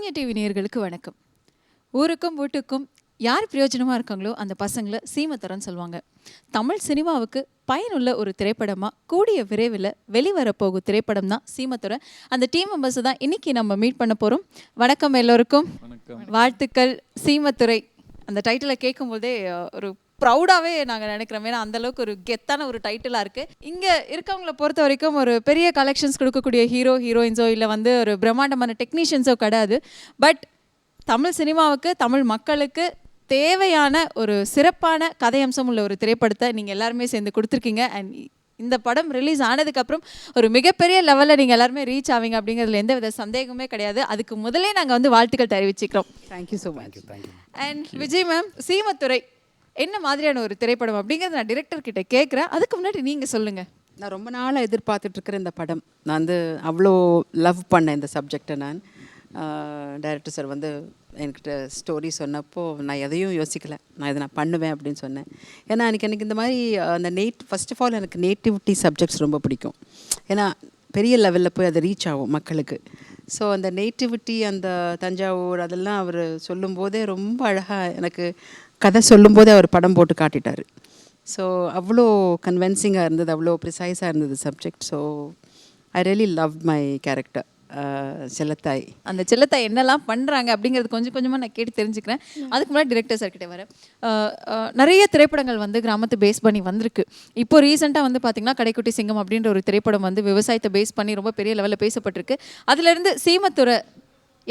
கலைஞர் TV நேயர்களுக்கு வணக்கம். ஊருக்கும் வீட்டுக்கும் யார் பிரயோஜனமாக இருக்காங்களோ அந்த பசங்களை சீமத்தொரைன்னு சொல்லுவாங்க. தமிழ் சினிமாவுக்கு பயனுள்ள ஒரு திரைப்படமாக கூடிய விரைவில் வெளிவரப்போகும் திரைப்படம் தான் சீமத்தொரை. அந்த டீம் மெம்பர்ஸை தான் இன்றைக்கி நம்ம மீட் பண்ண போகிறோம். வணக்கம் எல்லோருக்கும். வாழ்த்துக்கள். சீமத்தொரை அந்த டைட்டிலை கேட்கும்போதே ஒரு ப்ரௌடாகவே நாங்கள் நினைக்கிறோம். ஏன்னா அந்தளவுக்கு ஒரு கெத்தான ஒரு டைட்டிலாக இருக்குது. இங்கே இருக்கவங்கள பொறுத்த வரைக்கும் ஒரு பெரிய கலெக்ஷன்ஸ் கொடுக்கக்கூடிய ஹீரோயின்ஸோ இல்லை ஒரு பிரம்மாண்டமான டெக்னீஷியன்ஸோ கிடையாது. பட் தமிழ் சினிமாவுக்கு தமிழ் மக்களுக்கு தேவையான ஒரு சிறப்பான கதையம்சம் உள்ள ஒரு திரைப்படத்தை நீங்கள் எல்லாருமே சேர்ந்து கொடுத்துருக்கீங்க. அண்ட் இந்த படம் ரிலீஸ் ஆனதுக்கப்புறம் ஒரு மிகப்பெரிய லெவலில் நீங்கள் எல்லாருமே ரீச் ஆவீங்க அப்படிங்கிறதுல எந்த வித சந்தேகமே கிடையாது. அதுக்கு முதலே நாங்கள் வாழ்த்துக்கள் தெரிவிச்சுக்கிறோம். Thank you so much. And Vijay ma'am, Seemathurai என்ன மாதிரியான ஒரு திரைப்படம் அப்படிங்கிறது நான் டிரெக்டர் கிட்ட கேட்குறேன். அதுக்கு முன்னாடி நீங்கள் சொல்லுங்கள். நான் ரொம்ப நாளாக எதிர்பார்த்துட்ருக்கிற இந்த படம், நான் அவ்வளோ லவ் பண்ணேன் இந்த சப்ஜெக்டை. நான் டைரக்டர் சார் என்கிட்ட ஸ்டோரி சொன்னப்போ நான் எதையும் யோசிக்கலை, நான் இதை பண்ணுவேன் அப்படின்னு சொன்னேன். ஏன்னா எனக்கு இந்த மாதிரி அந்த ஃபர்ஸ்ட் ஆஃப் ஆல் எனக்கு நேட்டிவிட்டி சப்ஜெக்ட்ஸ் ரொம்ப பிடிக்கும். ஏன்னா பெரிய லெவலில் போய் அதை ரீச் ஆகும் மக்களுக்கு. ஸோ அந்த நேட்டிவிட்டி, அந்த தஞ்சாவூர் அதெல்லாம் அவர் சொல்லும்போதே ரொம்ப அழகாக எனக்கு கதை சொல்லும்போதே அவர் படம் போட்டு காட்டிட்டார். ஸோ அவ்வளோ கன்வின்சிங்காக இருந்தது, அவ்வளோ ப்ரிசைஸாக இருந்தது subject. So I really love my character Chellathai. அந்த செல்லத்தாய் என்னெல்லாம் பண்ணுறாங்க அப்படிங்கிறது கொஞ்சம் கொஞ்சமாக நான் கேட்டு தெரிஞ்சுக்கிறேன். அதுக்கு முன்னாடி டிரெக்டர் சார்கிட்ட வரேன். நிறைய திரைப்படங்கள் கிராமத்தை பேஸ் பண்ணி வந்திருக்கு. இப்போ ரீசெண்டாக பார்த்திங்கன்னா கடைக்குட்டி சிங்கம் அப்படின்ற ஒரு திரைப்படம் விவசாயத்தை பேஸ் பண்ணி ரொம்ப பெரிய லெவலில் பேசப்பட்டிருக்கு. அதுலேருந்து சீமத்தொரை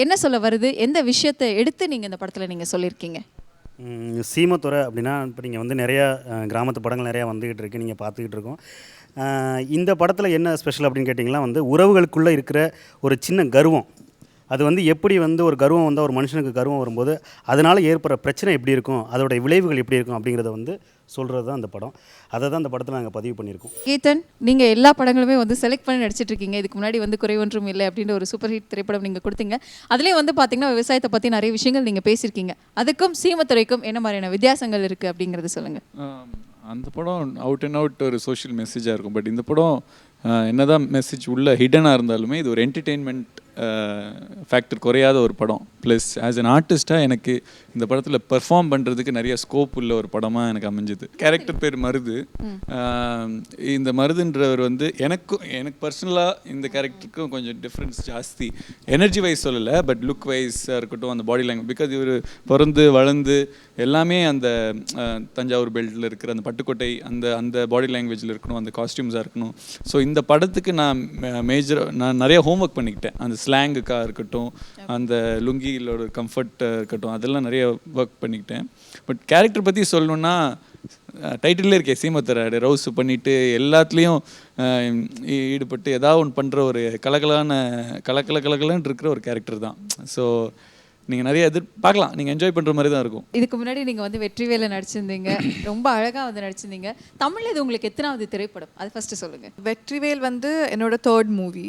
என்ன சொல்ல வருது, எந்த விஷயத்தை எடுத்து நீங்கள் இந்த படத்தில் நீங்கள் சொல்லியிருக்கீங்க? சீமத்தொரை அப்படின்னா இப்போ நீங்கள் நிறையா கிராமத்து படங்கள் நிறையா வந்துக்கிட்டு இருக்கு, நீங்கள் பார்த்துக்கிட்டு இருக்கோம். இந்த படத்தில் என்ன ஸ்பெஷல் அப்படின்னு கேட்டிங்கன்னா உறவுகளுக்குள்ளே இருக்கிற ஒரு சின்ன கர்வம், அது எப்படி ஒரு கர்வம் ஒரு மனுஷனுக்கு கர்வம் வரும்போது அதனால் ஏற்படுற பிரச்சனை எப்படி இருக்கும், அதோடைய விளைவுகள் எப்படி இருக்கும் அப்படிங்கிறத சொல்கிறது தான் அந்த படம். அதை தான் அந்த படத்தில் நாங்கள் பதிவு பண்ணியிருக்கோம். கீதன், நீங்கள் எல்லா படங்களுமே செலக்ட் பண்ணி நடிச்சிட்டு இருக்கீங்க. இதுக்கு முன்னாடி குறை ஒன்றும் இல்லை அப்படின்ற ஒரு சூப்பர் ஹிட் திரைப்படம் நீங்கள் கொடுத்தீங்க. அதுலேயே பார்த்தீங்கன்னா விவசாயத்தை பற்றி நிறைய விஷயங்கள் நீங்கள் பேசியிருக்கீங்க. அதுக்கும் சீமத்தொரைக்கும் என்ன மாதிரியான வித்தியாசங்கள் இருக்குது அப்படிங்கிறத சொல்லுங்கள். அந்த படம் அவுட் அண்ட் அவுட் ஒரு சோஷியல் மெசேஜாக இருக்கும். பட் இந்த படம் என்னதான் மெசேஜ் உள்ள ஹிடனாக இருந்தாலுமே இது ஒரு என்டர்டெயின்மெண்ட் ஃபேக்டர் குறையாத ஒரு படம். ப்ளஸ் ஆஸ் அன் ஆர்டிஸ்ட்டாக எனக்கு இந்த படத்தில் பெர்ஃபார்ம் பண்ணுறதுக்கு நிறைய ஸ்கோப் உள்ள ஒரு படமாக எனக்கு அமைஞ்சுது. கேரக்டர் பேர் மருது. இந்த மருதுன்றவர் எனக்கு பர்சனலாக இந்த கேரக்டருக்கும் கொஞ்சம் டிஃப்ரென்ஸ் ஜாஸ்தி. எனர்ஜி வைஸ் சொல்லலை, பட் லுக் வைஸாக இருக்கட்டும், அந்த பாடி லாங்குவேஜ். பிகாஸ் இவர் பிறந்து வளர்ந்து எல்லாமே அந்த தஞ்சாவூர் பெல்ட்டில் இருக்கிற அந்த பட்டுக்கோட்டை அந்த பாடி லாங்குவேஜில் இருக்கணும், அந்த காஸ்டியூம்ஸாக இருக்கணும். ஸோ இந்த படத்துக்கு நான் நிறைய ஹோம்ஒர்க் பண்ணிக்கிட்டேன். அந்த ஸ்லாங்குக்காக இருக்கட்டும், அந்த லுங்கியிலோட கம்ஃபர்ட்டாக இருக்கட்டும், அதெல்லாம் நிறைய ஒர்க் பண்ணிக்கிட்டேன். பட் கேரக்டர் பற்றி சொல்லணுன்னா டைட்டிலே இருக்கே சீமத்தொரை, ரவுஸ் பண்ணிவிட்டு எல்லாத்துலேயும் ஈடுபட்டு ஏதாவது ஒன்று பண்ணுற ஒரு கலக்கலன்னு இருக்கிற ஒரு கேரக்டர் தான். ஸோ நீங்கள் நிறைய பார்க்கலாம், நீங்கள் என்ஜாய் பண்ணுற மாதிரி தான் இருக்கும். இதுக்கு முன்னாடி நீங்கள் வெற்றிவேல நடிச்சிருந்தீங்க, ரொம்ப அழகாக நடிச்சிருந்தீங்க. தமிழில் இது உங்களுக்கு எத்தனாவது திரைப்படம், அது ஃபஸ்ட்டு சொல்லுங்கள். வெற்றிவேல் என்னோட 3rd மூவி.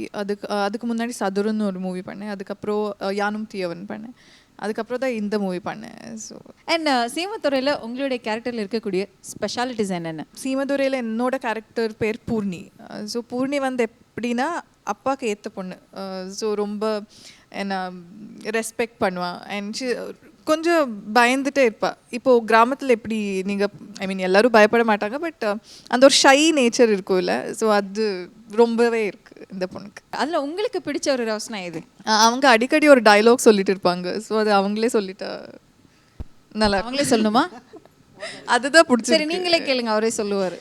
அதுக்கு முன்னாடி சதுரன்னு ஒரு மூவி பண்ணேன். அதுக்கப்புறம் யானும் தீயவன் பண்ணேன். அதுக்கப்புறம் தான் இந்த மூவி பண்ணேன். ஸோ அண்ட் சீமத்தொரையில் உங்களுடைய கேரக்டரில் இருக்கக்கூடிய ஸ்பெஷாலிட்டிஸ் என்னென்ன? சீமத்துறையில் என்னோட கேரக்டர் பேர் பூர்ணி. ஸோ பூர்ணி எப்படின்னா அப்பாவுக்கு ஏற்ற பொண்ணு. ஸோ ரொம்ப என்ன ரெஸ்பெக்ட் பண்ணுவான். அண்ட் கொஞ்சம் பயந்துட்டே இருப்பாள். இப்போது கிராமத்தில் எப்படி நீங்கள் எல்லோரும் பயப்பட மாட்டாங்க, பட் அந்த ஒரு ஷை நேச்சர் இருக்கும் இல்லை. ஸோ அது ரொம்பவே இருக்குது இந்த பொண்ணுக்கு. அதில் உங்களுக்கு பிடிச்ச ஒரு ரோஸ்னா இது? அவங்க அடிக்கடி ஒரு டைலாக் சொல்லிட்டு இருப்பாங்க. ஸோ அது அவங்களே சொல்லிட்டா நல்லா. அவங்களே சொல்லணுமா? அதுதான் பிடிச்சி. சரி, நீங்களே கேளுங்க, அவரே சொல்லுவார்.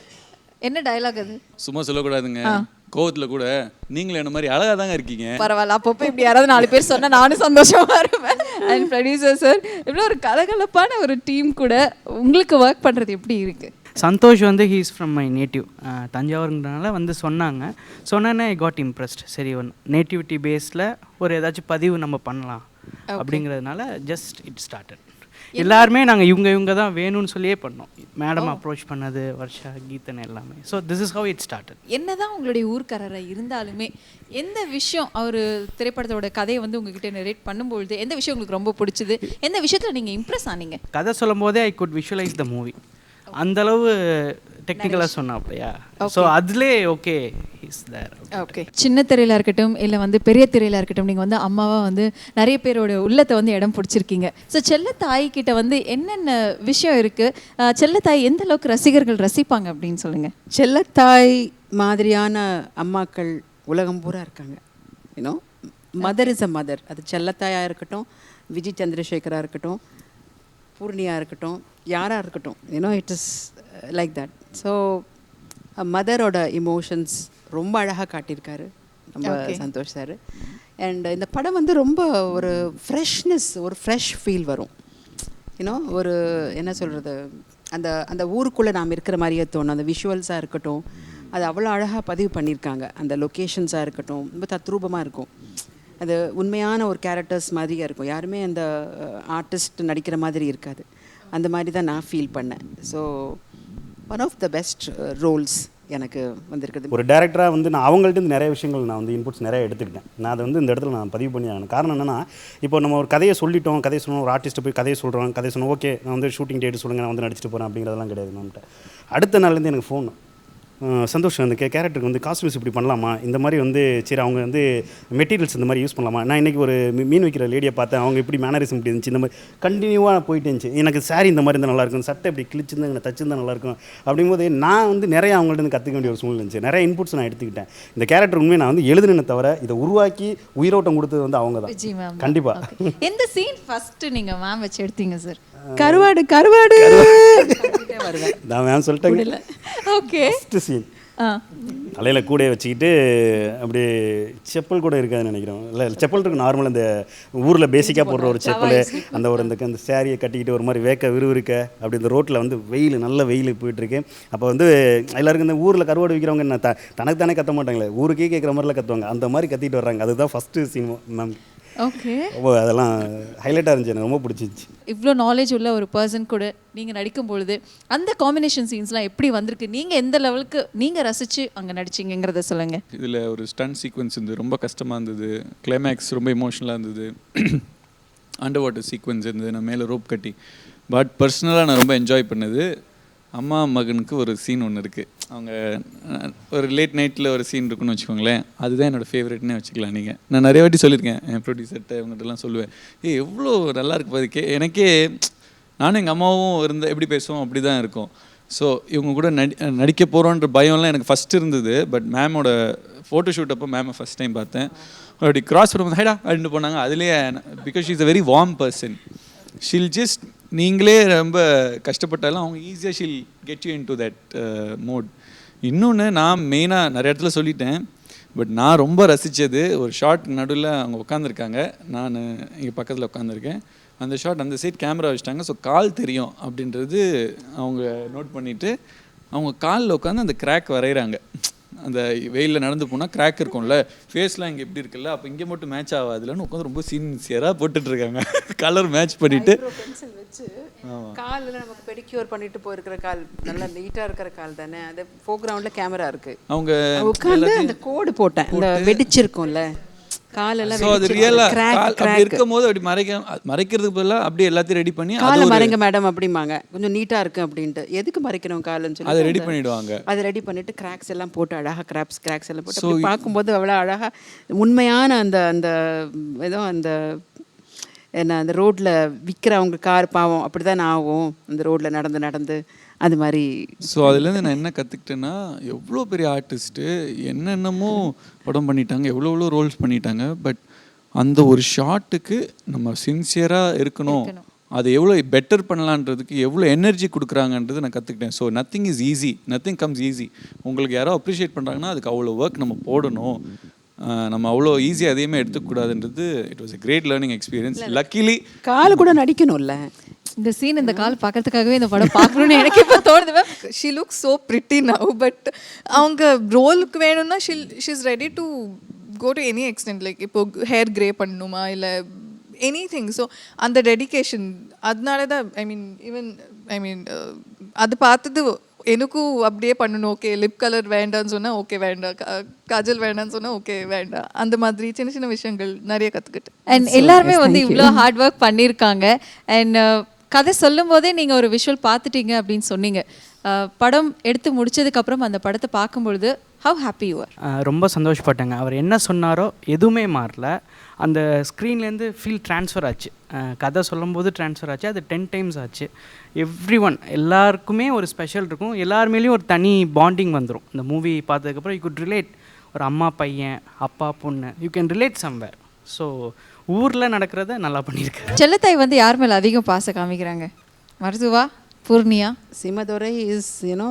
என்ன டைலாக் அது? சும்மா சொல்லக்கூடாதுங்க, கோவத்தில் கூட நீங்களும் என்ன மாதிரி அழகாக தாங்க இருக்கீங்க. பரவாயில்ல, அப்பப்போ இப்படி யாராவது 4 பேர் சொன்னால் நானும் சந்தோஷமாக இருப்பேன். அண்ட் ப்ரொடியூசர் சார், இவ்வளோ ஒரு கலகலப்பான ஒரு டீம் கூட உங்களுக்கு ஒர்க் பண்ணுறது எப்படி இருக்குது? Santhosh he is from my native தஞ்சாவூருங்கிறனால சொன்னாங்க. சொன்னேன்னே ஐ காட் இம்ப்ரெஸ்ட். சரி, நேட்டிவிட்டி பேஸில் ஒரு ஏதாச்சும் பதிவு நம்ம பண்ணலாம் அப்படிங்கிறதுனால ஜஸ்ட் இட் ஸ்டார்டட். எல்லாருமே நாங்கள் இவங்க தான் வேணும்னு சொல்லியே பண்ணோம். மேடம் அப்ரோச் பண்ணது, வர்ஷா, கீதன் எல்லாமே. So this is how it started. என்ன தான் உங்களுடைய ஊர்க்காரராக இருந்தாலுமே எந்த விஷயம் அவர் திரைப்படத்தோட கதையை உங்ககிட்ட நரேட் பண்ணும்பொழுது எந்த விஷயம் உங்களுக்கு ரொம்ப பிடிச்சது, எந்த விஷயத்தில் நீங்கள் இம்ப்ரெஸ் ஆனீங்க? கதை சொல்லும் போதே I could visualise the movie. அந்தளவு டெக்னிக்கலாக சொன்னாப்லையா ஸோ அதுலே ஓகே இஸ் தேர். ஓகே. சின்ன திரையில இருக்கட்டும் இல்லை வந்து பெரிய திரையில இருக்கட்டும், நீங்கள் வந்து அம்மாவா வந்து நிறைய பேரோட உள்ளத்தை வந்து இடம் பிடிச்சிருக்கீங்க. ஸோ செல்லத்தாய் கிட்ட வந்து என்னென்ன விஷயம் இருக்கு, செல்லத்தாய் எந்த அளவுக்கு ரசிகர்கள் ரசிப்பாங்க அப்படின்னு சொல்லுங்க. செல்லத்தாய் மாதிரியான அம்மாக்கள் உலகம் பூரா இருக்காங்க. You know, mother is a mother. அது செல்லத்தாயாக இருக்கட்டும், விஜய் சந்திரசேகராக இருக்கட்டும், பூர்ணியாக இருக்கட்டும், யாராக இருக்கட்டும், you know it is like that. So மதரோட இமோஷன்ஸ் ரொம்ப அழகாக காட்டியிருக்காரு நம்ம சந்தோஷ் சார். அண்ட் இந்த படம் வந்து ரொம்ப ஒரு ஃப்ரெஷ்னஸ், ஒரு ஃப்ரெஷ் ஃபீல் வரும். யூனோ, ஒரு என்ன சொல்கிறது, அந்த அந்த ஊருக்குள்ளே நாம் இருக்கிற மாதிரியே தோணும். அந்த விஷுவல்ஸாக இருக்கட்டும், அது அவ்வளோ அழகாக பதிவு பண்ணியிருக்காங்க. அந்த லொக்கேஷன்ஸாக இருக்கட்டும் ரொம்ப தத்ரூபமாக இருக்கும். அது உண்மையான ஒரு கேரக்டர்ஸ் மாதிரியே இருக்கும். யாருமே அந்த ஆர்டிஸ்ட் நடிக்கிற மாதிரி இருக்காது. அந்த மாதிரி தான் நான் ஃபீல் பண்ணேன். So one of the best roles எனக்கு வந்திருக்குது. ஒரு டேரக்டராக வந்து நான் அவங்கள்ட்ட நிறைய விஷயங்கள் நான் வந்து இன்புட்ஸ் நிறைய எடுத்துக்கிட்டேன். நான் அதை வந்து இந்த இடத்துல நான் பதிவு பண்ணி ஆகணும். காரணம் என்னென்னா, இப்போ நம்ம ஒரு கதையை சொல்லிட்டோம், கதையை சொன்னோம், ஒரு ஆர்டிஸ்ட்டை போய் கதையை சொல்கிறோம், கதையை சொன்னோம், ஓகே நான் வந்து ஷூட்டிங் டேட் சொல்லுங்கள், நான் வந்து நடிச்சிட்டு போகிறேன் அப்படிங்கிறதெல்லாம் கிடையாது. நம்மகிட்ட அடுத்த நாள்லேருந்து எனக்கு ஃபோன், சந்தோஷம் அந்த கேரக்டருக்கு வந்து காஸ்டியூம்ஸ் இப்படி பண்ணலாமா, இந்த மாதிரி வந்து சரி அவங்க வந்து மெட்டீரியல்ஸ் இந்த மாதிரி யூஸ் பண்ணலாமா, நான் இன்றைக்கி ஒரு மீன் வைக்கிற லேடியை பார்த்தேன், அவங்க இப்படி மேனரிசம் இப்படி இருந்துச்சு, இந்த மாதிரி கண்டினியூவாக போயிட்டு இருந்துச்சு. எனக்கு சாரி இந்த மாதிரி இருந்தால் நல்லாயிருக்கும், சட்டை இப்படி கிழிச்சிருந்தா எனக்கு தச்சிருந்தா நல்லாயிருக்கும். அப்படிங்கும்போது நான் வந்து நிறைய அவங்கள்ட்ட கற்றுக்க வேண்டிய ஒரு சூழ்நிலை இருந்துச்சு. நிறைய இன்புட்ஸ் நான் எடுத்துக்கிட்டேன். இந்த கேரக்டர் உண்மையை நான் வந்து எழுதுனே தவிர இதை உருவாக்கி உயிரோட்டம் கொடுத்தது வந்து அவங்க தான். விஜய் மேம் கண்டிப்பாக. எந்த சீன் ஃபர்ஸ்ட் நீங்கள் மேம் வச்சு எடுத்தீங்க சார்? கருவாடு கருவாடு வருவேன் நான் மேம் சொல்லிட்டேங்க. ஓகே. ஃபஸ்ட்டு சீன் தலையில் கூடையை வச்சுக்கிட்டு அப்படி செப்பல் கூட இருக்காதுன்னு நினைக்கிறோம். இல்லை செப்பல் இருக்கு நார்மல், அந்த ஊரில் பேசிக்காக போடுற ஒரு செப்பல், அந்த ஒரு அந்த சேரியை கட்டிக்கிட்டு ஒரு மாதிரி வேக்க விறுவிறுக்க அப்படி இந்த ரோட்டில் வந்து வெயில், நல்ல வெயில் போயிட்டுருக்கு. அப்போ வந்து எல்லாருக்கும் இந்த ஊரில் கருவாடு விற்கிறவங்க என்ன தனக்கு தானே கத்த மாட்டாங்களே, ஊருக்கே கேட்குற மாதிரிலாம் கத்துவாங்க. அந்த மாதிரி கத்திட்டு வர்றாங்க. அதுதான் ஃபஸ்ட்டு சீன் மேம். ஓகே. அதெல்லாம் ஹைலைட்டாக இருந்துச்சு, எனக்கு ரொம்ப பிடிச்சிருச்சு. இவ்வளோ நாலேஜ் உள்ள ஒரு பர்சன் கூட நீங்கள் நடிக்கும் பொழுது அந்த காம்பினேஷன் சீன்ஸ்லாம் எப்படி வந்திருக்கு, நீங்கள் எந்த லெவலுக்கு நீங்கள் ரசித்து அங்கே நடிச்சிங்கிறத சொல்லுங்கள். இதில் ஒரு ஸ்டன் சீக்வன்ஸ் இருந்தது, ரொம்ப கஷ்டமாக இருந்தது. கிளைமேக்ஸ் ரொம்ப இமோஷனலாக இருந்தது. அண்டர் வாட்டர் சீக்வன்ஸ் இருந்தது, நான் மேலே ரோப் கட்டி. பட் பர்சனலாக நான் ரொம்ப என்ஜாய் பண்ணது அம்மா மகனுக்கு ஒரு சீன் ஒன்று இருக்குது. அவங்க ஒரு லேட் நைட்டில் ஒரு சீன் இருக்குன்னு வச்சுக்கோங்களேன். அதுதான் என்னோடய ஃபேவரெட்னே வச்சுக்கலாம். நீங்கள் நான் நிறைய வாட்டி சொல்லியிருக்கேன், என் ப்ரொடியூசர்கிட்ட இவங்ககிட்டலாம் சொல்லுவேன், எவ்வளோ நல்லா இருக்கு பாதுக்கே. எனக்கே நானும் எங்கள் அம்மாவும் இருந்தால் எப்படி பேசுவோம் அப்படி தான் இருக்கும். ஸோ இவங்க கூட நடிக்க போகிறோன்ற பயம்லாம் எனக்கு ஃபஸ்ட்டு இருந்தது. பட் மேமோட ஃபோட்டோ ஷூட் அப்போ மேமை ஃபஸ்ட் டைம் பார்த்தேன். அப்படி கிராஸ் பண்ணும்போது ஹைடா அப்படின்னு போனாங்க. அதுலேயே because she is a very warm person. She'll just நீங்களே ரொம்ப கஷ்டப்பட்டாலும் அவங்க ஈஸியாக she'll get you into that mode. இன்னொன்று நான் மெயினாக நிறைய இடத்துல சொல்லிட்டேன், பட் நான் ரொம்ப ரசித்தது ஒரு ஷார்ட் நடுவில் அவங்க உட்காந்துருக்காங்க, நான் இங்கே பக்கத்தில் உட்காந்துருக்கேன். அந்த ஷார்ட் அந்த சைட் கேமரா வச்சுட்டாங்க. ஸோ கால் தெரியும் அப்படின்றது அவங்க நோட் பண்ணிவிட்டு அவங்க காலில் உட்காந்து அந்த கிராக் வரைகிறாங்க. அந்த வெயிலில் நடந்து போனால் கிராக் இருக்கும்ல, ஃபேஸ்லாம் இங்கே எப்படி இருக்குல்ல, அப்போ இங்கே மட்டும் மேட்ச் ஆகாதுலன்னு உட்காந்து ரொம்ப சின்சியராக போட்டுட்ருக்காங்க. கலர் மேட்ச் பண்ணிவிட்டு பென்சில் வச்சு காலில் நமக்கு பெடிக்யூர் பண்ணிட்டு போயிருக்கிற கால் நல்லா நீட்டாக இருக்கிற கால் தானே. அது ஃபோக்ரவுண்டில் கேமரா இருக்குது. அவங்க உட்காந்து அந்த கோடு போட்டேன், இந்த வெடிச்சிருக்கும்ல காலெல்லாம். ஸோ அது ரியலாக அப்படி இருக்கும் போது அப்படி மறைக்கிறதுக்கு பதிலாக அப்படியே எல்லாத்தையும் ரெடி பண்ணி காலை மறைங்க மேடம் அப்படிம்பாங்க, கொஞ்சம் நீட்டாக இருக்கு அப்படின்ட்டு. எதுக்கு மறைக்கணும் காலன்னு சொல்லி அதை ரெடி பண்ணிவிடுவாங்க. அதை ரெடி பண்ணிவிட்டு கிராக்ஸ் எல்லாம் போட்டு அழகாக கிராக்ஸ் எல்லாம் போட்டு அப்படி பார்க்கும்போது அவ்வளோ அழகாக உண்மையான அந்த அந்த ஏதோ அந்த என்ன அந்த ரோட்டில் விற்கிறவங்க கார் பாவம் அப்படி தான் ஆகும், அந்த ரோட்டில் நடந்து அது மாதிரி. ஸோ அதுலேருந்து நான் என்ன கற்றுக்கிட்டேன்னா, எவ்வளோ பெரிய ஆர்டிஸ்ட்டு என்னென்னமோ படம் பண்ணிட்டாங்க, எவ்வளோ ரோல்ஸ் பண்ணிட்டாங்க. பட் அந்த ஒரு ஷாட்டுக்கு நம்ம சின்சியராக இருக்கணும், அதை எவ்வளோ பெட்டர் பண்ணலான்றதுக்கு எவ்வளோ எனர்ஜி கொடுக்குறாங்கன்றது நான் கற்றுக்கிட்டேன். So nothing is easy, nothing comes easy. உங்களுக்கு யாரோ அப்ரிஷியேட் பண்ணுறாங்கன்னா அதுக்கு அவ்வளோ ஒர்க் நம்ம போடணும். நம்ம அவ்வளோ ஈஸியாக அதையுமே எடுத்துக்கூடாதுன்றது it was a great learning experience. Luckily கால் கூட நடிக்கணும்ல. இந்த சீன் இந்த கால் பார்க்கறதுக்காகவே இந்த படம் பார்க்கணும்னு எனக்கு இப்போ தோணுது. She look so pretty now. But அவங்க ரோலுக்கு வேணும்னா she is ready to go to any extent. Like இப்போ ஹேர் கிரே பண்ணணுமா இல்லை எனி திங். ஸோ அந்த டெடிக்கேஷன் அதனால தான் ஐ மீன் அது பார்த்தது எனக்கும் அப்படியே பண்ணணும். ஓகே லிப் கலர் வேண்டான்னு சொன்னால் ஓகே வேண்டாம், காஜல் வேண்டான்னு சொன்னால் ஓகே வேண்டாம். அந்த மாதிரி சின்ன விஷயங்கள் நிறைய கற்றுக்கிட்டேன். அண்ட் எல்லாருமே வந்து இவ்வளோ ஹார்ட் ஒர்க் பண்ணியிருக்காங்க. அண்ட் கதை சொல்லும் போதே நீங்கள் ஒரு விஷுவல் பார்த்துட்டீங்க அப்படின்னு சொன்னீங்க. படம் எடுத்து முடிச்சதுக்கப்புறம் அந்த படத்தை பார்க்கும்பொழுது ஹவ் ஹாப்பி யூ ஆர்? ரொம்ப சந்தோஷப்பட்டேங்க. அவர் என்ன சொன்னாரோ எதுவுமே மாறல. அந்த ஸ்க்ரீன்லேருந்து ஃபீல் ட்ரான்ஸ்ஃபர் ஆச்சு. கதை சொல்லும்போது ட்ரான்ஸ்ஃபர் ஆச்சு. அது 10 டைம்ஸ் ஆச்சு. எல்லாருக்குமே ஒரு ஸ்பெஷல் இருக்கும். எல்லாருமேலேயும் ஒரு தனி பாண்டிங் வந்துடும். இந்த மூவி பார்த்ததுக்கப்புறம் யூ குட் ரிலேட். ஒரு அம்மா பையன், அப்பா பொண்ணு, you can relate somewhere. So ஊரில் நடக்கிறத நல்லா பண்ணியிருக்காரு. செல்லத்தாய் வந்து யார் மேலே அதிகம் பாசம் காமிக்கிறாங்க? மருதுவா, பூர்ணியா? சீமதுரை இஸ் யூனோ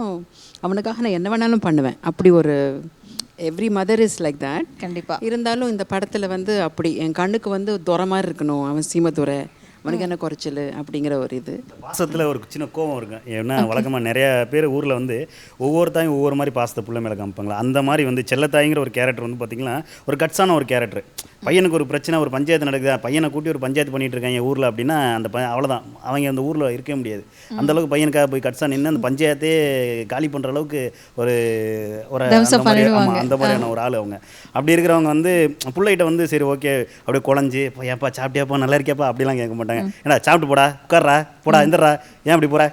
அவனுக்காக நான் என்ன வேணாலும் பண்ணுவேன். அப்படி ஒரு every mother is like that. கண்டிப்பாக. இருந்தாலும் இந்த படத்தில் வந்து அப்படி என் கண்ணுக்கு வந்து துறை மாதிரி இருக்கணும் அவன் சீமதுரை, அவனுக்கு என்ன குறைச்சல் அப்படிங்கிற ஒரு இது. பாசத்தில் ஒரு சின்ன கோவம் இருக்கும். ஏன்னா வழக்கமாக நிறைய பேர் ஊரில் வந்து ஒவ்வொருத்தாயும் ஒவ்வொரு மாதிரி பாசத்தை பிள்ளை மேலே காமிப்பாங்களா. அந்த மாதிரி வந்து செல்லத்தாய்ங்கிற ஒரு கேரக்டர் வந்து பார்த்திங்கன்னா ஒரு கட்ஸான ஒரு கேரக்டர். பையனுக்கு ஒரு பிரச்சனை, ஒரு பஞ்சாயத்து நடக்குதா, பையனை கூட்டி ஒரு பஞ்சாயத்து பண்ணிகிட்டு இருக்காங்க ஊரில் அப்படின்னா அந்த அவ்வளோதான், அவங்க அந்த ஊரில் இருக்கவே முடியாது. அந்தளவுக்கு பையனுக்காக போய் கட்ஸாக நின்று அந்த பஞ்சாயத்தே காலி பண்ணுற அளவுக்கு ஒரு ஒரு அந்த மாதிரியான ஒரு ஆள் அவங்க. அப்படி இருக்கிறவங்க வந்து பிள்ளைகிட்ட வந்து சரி ஓகே அப்படியே குழஞ்சி ஏப்பா சாப்பிட்டியாப்பா நல்லா இருக்கியாப்பா அப்படிலாம் கேட்க மாட்டாங்க. ஏன்னா சாப்பிட்டு போடா, உட்கார்றா, போடா, எந்திரா, ஏன் அப்படி போகிற.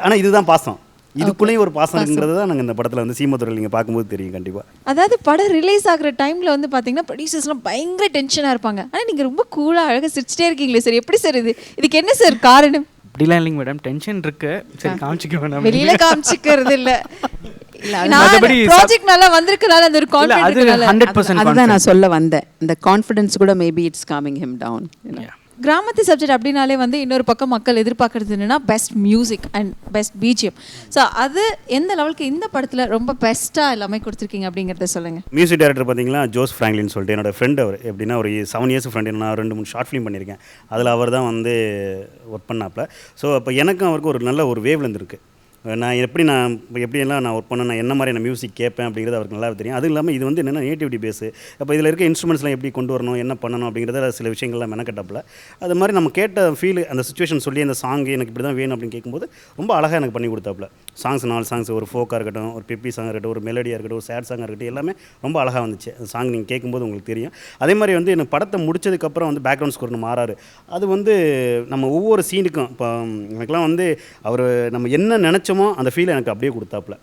ஆனால் இதுதான் பாசம். இதுக்குள்ளேயும் ஒரு பாசம் இருக்குங்கிறது தான் நாங்கள் இந்த படத்தில் வந்து சீமதுரையில் நீங்கள் பார்க்கும்போது தெரியும் கண்டிப்பாக. அதாவது படம் ரிலீஸ் ஆகிற டைமில் வந்து பார்த்தீங்கன்னா ப்ரொடியூசர்ஸ்லாம் பயங்கர டென்ஷனாக இருப்பாங்க. ஆனால் நீங்கள் ரொம்ப கூலாக அழகாக சிரிச்சிட்டே இருக்கீங்களே சார், எப்படி சார் இதுக்கு என்ன சார் காரணம்? அப்படிலாம் இல்லைங்க மேடம், டென்ஷன் இருக்கு. சரி காமிச்சிக்க வேணாம், வெளியில காமிச்சிக்கிறது இல்லை. ப்ராஜெக்ட் நல்லா வந்திருக்கனால அந்த ஒரு கான்ஃபிடன்ஸ். அதுதான் நான் சொல்ல வந்தேன். இந்த கான்ஃபிடன்ஸ் கூட maybe it's coming him down. கிராமத்து சப்ஜெக்ட் அப்படின்னாலே வந்து இன்னொரு பக்கம் மக்கள் எதிர்பார்க்கறது என்னன்னா best music and best BGM. So அது எந்த லெவலுக்கு இந்த படத்தில் ரொம்ப பெஸ்ட்டாக எல்லாமே கொடுத்துருக்கீங்க அப்படிங்கிறத சொல்லுங்கள். மியூசிக் டைரக்டர் பார்த்தீங்கன்னா ஜோஸ் ஃப்ராங்க்லின் சொல்லிட்டு என்னோட ஃப்ரெண்ட். அவர் எப்படின்னா ஒரு 7 இயர்ஸ் ஃப்ரெண்ட். நான் 2-3 ஷார்ட் ஃபிலிம் பண்ணியிருக்கேன். அதில் அவர் தான் வந்து ஒர்க் பண்ணாப்பில். ஸோ அப்போ எனக்கும் அவருக்கு ஒரு நல்ல ஒரு வேவ் லென்த் இருக்குது. நான் எப்படியெல்லாம் நான் ஒர்க் பண்ண, நான் என்ன மாதிரி நான் மியூசிக் கேட்பேன் அப்படிங்கிறது அவருக்கு நல்லா தெரியும். அதுவும் இல்லாமல் இது வந்து என்னென்னா நேட்டிவிட்டி பேஸு. அப்போ இதில் இருக்க இன்ஸ்ட்ருமெண்ட்ஸ்லாம் எப்படி கொண்டு வரணும், என்ன பண்ணணும் அப்படிங்கிறத சில விஷயங்கள்லாம் மெனக்கட்டப்பில் அது மாதிரி நம்ம கேட்ட ஃபீல், அந்த சுச்சுவேஷன் சொல்லி அந்த சாங் எனக்கு இப்படி தான் வேணும் அப்படின்னு கேட்கும்போது ரொம்ப அழகாக எனக்கு பண்ணி கொடுத்தாப்புல. சாங்ஸ் 4 சாங்ஸ், ஒரு ஃபோக்காக இருக்கட்டும், ஒரு பெப்பி சாங் இருக்கட்டும், ஒரு மெலடியாக இருக்கட்டும், ஒரு சேட் சாங்காக இருக்கட்டும், எல்லாமே ரொம்ப அழகாக வந்துச்சு. அந்த சாங் நீங்கள் கேட்கும்போது உங்களுக்கு தெரியும். அதே மாதிரி வந்து எனக்கு படத்தை முடிச்சதுக்கப்புறம் வந்து பேக்ரவுண்ட் ஸ்கோர் மாறாரு. அது வந்து நம்ம ஒவ்வொரு சீனுக்கும் இப்போ எனக்குலாம் வந்து அவர் நம்ம என்ன நினச்சோமோ அந்த ஃபீல் எனக்கு அப்படியே கொடுத்தாப்புல.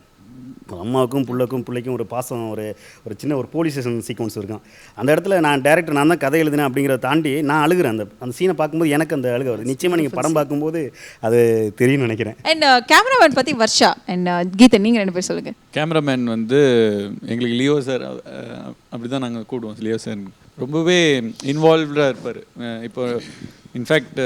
அம்மாவுக்கும் பிள்ளைக்கும் ஒரு பாசம், ஒரு சின்ன ஒரு போலீஸ் ஸ்டேஷன் சீக்வன்ஸ் இருக்கும். அந்த இடத்துல நான் டேரக்டர் நான் தான் கதை எழுதினேன் அப்படிங்கிறத தாண்டி நான் அழுகிறேன். அந்த சீனை பார்க்கும்போது எனக்கு அந்த அழுக வருது. நிச்சயமாக நீங்கள் படம் பார்க்கும்போது அது தெரியும்னு நினைக்கிறேன். அண்ட் கேமராமேன் பற்றி வர்ஷா அண்ட் கீதன், நீங்கள் 2 பேர் சொல்லுங்கள். கேமராமேன் வந்து எங்களுக்கு லியோ சார் அப்படி தான் நாங்கள் கூடுவோம். லியோ சார் ரொம்பவே இன்வால்வ்டாக இருப்பார். இப்போ இன்ஃபேக்ட்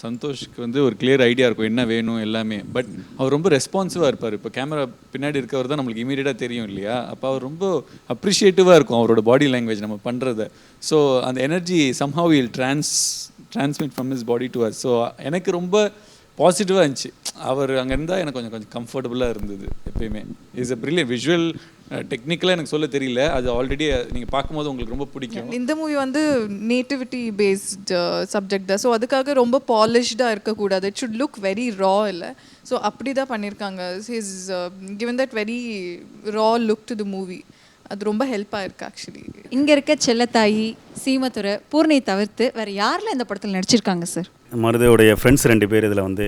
சந்தோஷ்க்கு வந்து ஒரு கிளியர் ஐடியா இருக்கும் என்ன வேணும் எல்லாமே. பட் அவர் ரொம்ப ரெஸ்பான்சிவாக இருப்பார். இப்போ கேமரா பின்னாடி இருக்கவர் தான் நம்மளுக்கு இமீடியட்டாக தெரியும் இல்லையா. அப்போ அவர் ரொம்ப அப்ரிஷியேட்டிவாக இருக்கும் அவரோட பாடி லாங்குவேஜ் நம்ம பண்ணுறத. ஸோ அந்த energy somehow will transmit from his body to us. So எனக்கு ரொம்ப பாசிட்டிவாக இருந்துச்சு. அவர் அங்கே இருந்தால் எனக்கு கொஞ்சம் கம்ஃபர்டபுளாக இருந்தது எப்பயுமே. Is a brilliant visual. டெக்னிக்கலாக எனக்கு சொல்ல தெரியல, அது ஆல்ரெடி நீங்கள் பார்க்கும்போது உங்களுக்கு ரொம்ப பிடிக்கும். இந்த மூவி வந்து நேட்டிவிட்டி பேஸ்ட் சப்ஜெக்ட் தான். ஸோ அதுக்காக ரொம்ப பாலிஷ்டாக இருக்கக்கூடாது. It should look very raw இல்லை. ஸோ அப்படி தான் பண்ணியிருக்காங்க. Is given that very raw look to the movie. அது ரொம்ப ஹெல்ப் ஆயிருக்கு ஆக்சுவலி. இங்கே இருக்க செல்லத்தாயி, சீமதுரை, பூர்ணி தவிர்த்து வேறு யாரெல்லாம் இந்த படத்தில் நடிச்சிருக்காங்க சார்? மருதுவோடைய ஃப்ரெண்ட்ஸ் 2 பேர் இதில் வந்து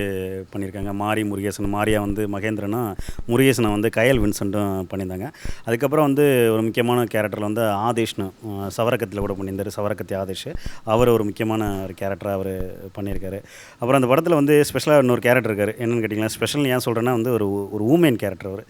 பண்ணியிருக்காங்க. முருகேசன், மாரியா வந்து மகேந்திரனும், முருகேசனை வந்து கயல் வின்சென்ட்டும் பண்ணியிருந்தாங்க. அதுக்கப்புறம் வந்து ஒரு முக்கியமான கேரக்டரில் வந்து ஆதேஷ்னு சவரக்கத்தில் கூட பண்ணியிருந்தார். சவரக்கத்தி ஆதேஷ் அவர் ஒரு முக்கியமான ஒரு கேரக்டராக அவர் பண்ணியிருக்காரு. அப்புறம் அந்த படத்தில் வந்து ஸ்பெஷலாக இன்னொரு கேரக்டர் இருக்கார். என்னென்னு கேட்டிங்கன்னா, ஸ்பெஷல் ஏன் சொல்கிறேன்னா வந்து ஒரு ஊமேன் கேரக்டர்.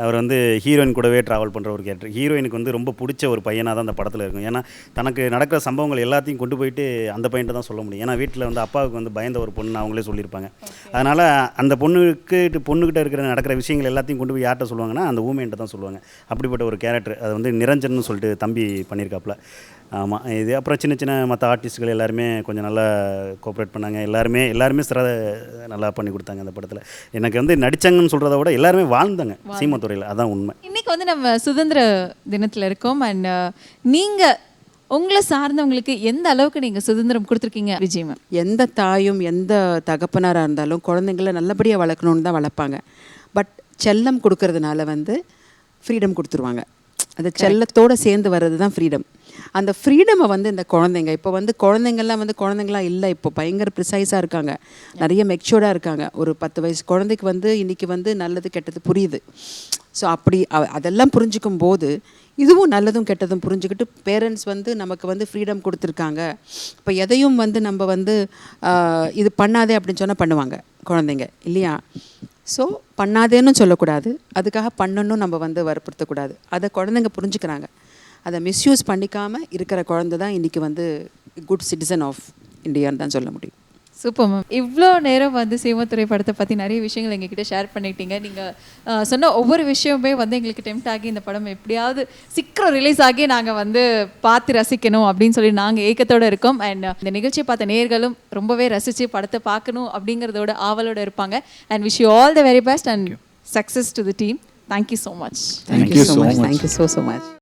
அவர் வந்து ஹீரோயின் கூடவே ட்ராவல் பண்ணுற ஒரு கேரக்டர். ஹீரோயினுக்கு வந்து ரொம்ப பிடிச்ச ஒரு பையனாக தான் அந்த படத்தில் இருக்கும். ஏன்னா தனக்கு நடக்கிற சம்பவங்கள் எல்லாத்தையும் கொண்டு போயிட்டு அந்த பையன்ட்ட தான் சொல்ல முடியும். ஏன்னா வீட்டில் வந்து அப்பாவுக்கு வந்து பயந்த ஒரு பொண்ணு அவங்களே சொல்லியிருப்பாங்க. அதனால் அந்த பொண்ணுக்கிட்ட இருக்கிற நடக்கிற விஷயங்கள் எல்லாத்தையும் கொண்டு போய் யார்கிட்ட சொல்லுவாங்கன்னா அந்த ஊமேன்ட்ட தான் சொல்லுவாங்க. அப்படிப்பட்ட ஒரு கேரக்டர். அது வந்து நிரஞ்சன்னு சொல்லிட்டு தம்பி பண்ணியிருக்காப்புல. ஆமாம், இது அப்புறம் சின்ன மற்ற ஆர்டிஸ்ட்கள் எல்லாருமே கொஞ்சம் நல்லா கோஆப்ரேட் பண்ணாங்க. எல்லாருமே நல்லா பண்ணி கொடுத்தாங்க அந்த படத்தில். எனக்கு வந்து நடித்தாங்கன்னு சொல்கிறத விட எல்லாருமே வாழ்ந்தாங்க சீமதுரையில். அதான் உண்மை. இன்றைக்கி வந்து நம்ம சுதந்திர தினத்தில் இருக்கோம். அண்ட் நீங்கள் உங்களை சார்ந்தவங்களுக்கு எந்த அளவுக்கு நீங்கள் சுதந்திரம் கொடுத்துருக்கீங்க விஜய் மேம்? எந்த தாயும் எந்த தகப்பனாராக இருந்தாலும் குழந்தைங்கள நல்லபடியாக வளர்க்கணுன்னு தான் வளர்ப்பாங்க. பட் செல்லம் கொடுக்கறதுனால வந்து ஃப்ரீடம் கொடுத்துருவாங்க. அந்த செல்லத்தோடு சேர்ந்து வர்றது தான் ஃப்ரீடம். அந்த ஃப்ரீடமை வந்து இந்த குழந்தைங்க இப்போ வந்து குழந்தைங்கள்லாம் வந்து குழந்தைங்களாம் இல்லை, இப்போ பயங்கர ப்ரிசைஸாக இருக்காங்க, நிறைய மெச்சூர்டாக இருக்காங்க. ஒரு 10 வயசு குழந்தைக்கு வந்து இன்றைக்கி வந்து நல்லது கெட்டது புரியுது. ஸோ அப்படி அதெல்லாம் புரிஞ்சுக்கும் போது இதுவும் நல்லதும் கெட்டதும் புரிஞ்சுக்கிட்டு பேரண்ட்ஸ் வந்து நமக்கு வந்து ஃப்ரீடம் கொடுத்துருக்காங்க. இப்போ எதையும் வந்து நம்ம வந்து இது பண்ணாதே அப்படின்னு சொன்னால் பண்ணுவாங்க குழந்தைங்க இல்லையா? ஸோ பண்ணாதேன்னு சொல்லக்கூடாது, அதுக்காக பண்ணணும் நம்ம வந்து வற்புறுத்தக்கூடாது. அதை குழந்தைங்க புரிஞ்சுக்கிறாங்க. அதை மிஸ்யூஸ் பண்ணிக்காமல் இருக்கிற குழந்தை தான் இன்றைக்கி வந்து குட் சிட்டிசன் ஆஃப் இந்தியான்னு தான் சொல்ல முடியும். Super ma'am. இவ்வளோ நேரம் வந்து சீமத்துறை படத்தை பற்றி நிறைய விஷயங்கள் எங்ககிட்ட ஷேர் பண்ணிட்டீங்க. நீங்கள் சொன்ன ஒவ்வொரு விஷயமே வந்து எங்களுக்கு டெம்ட் ஆகி இந்த படம் எப்படியாவது சீக்கிரம் ரிலீஸ் ஆகி நாங்கள் வந்து பார்த்து ரசிக்கணும் அப்படின்னு சொல்லி நாங்கள் ஏக்கத்தோடு இருக்கோம். அண்ட் இந்த நிகழ்ச்சியை பார்த்த நேயர்களும் ரொம்பவே ரசித்து படத்தை பார்க்கணும் அப்படிங்கிறதோட ஆவலோடு இருப்பாங்க. And wish you all the very best and success to the team. Thank you so much. Thank you so much. Thank you so much.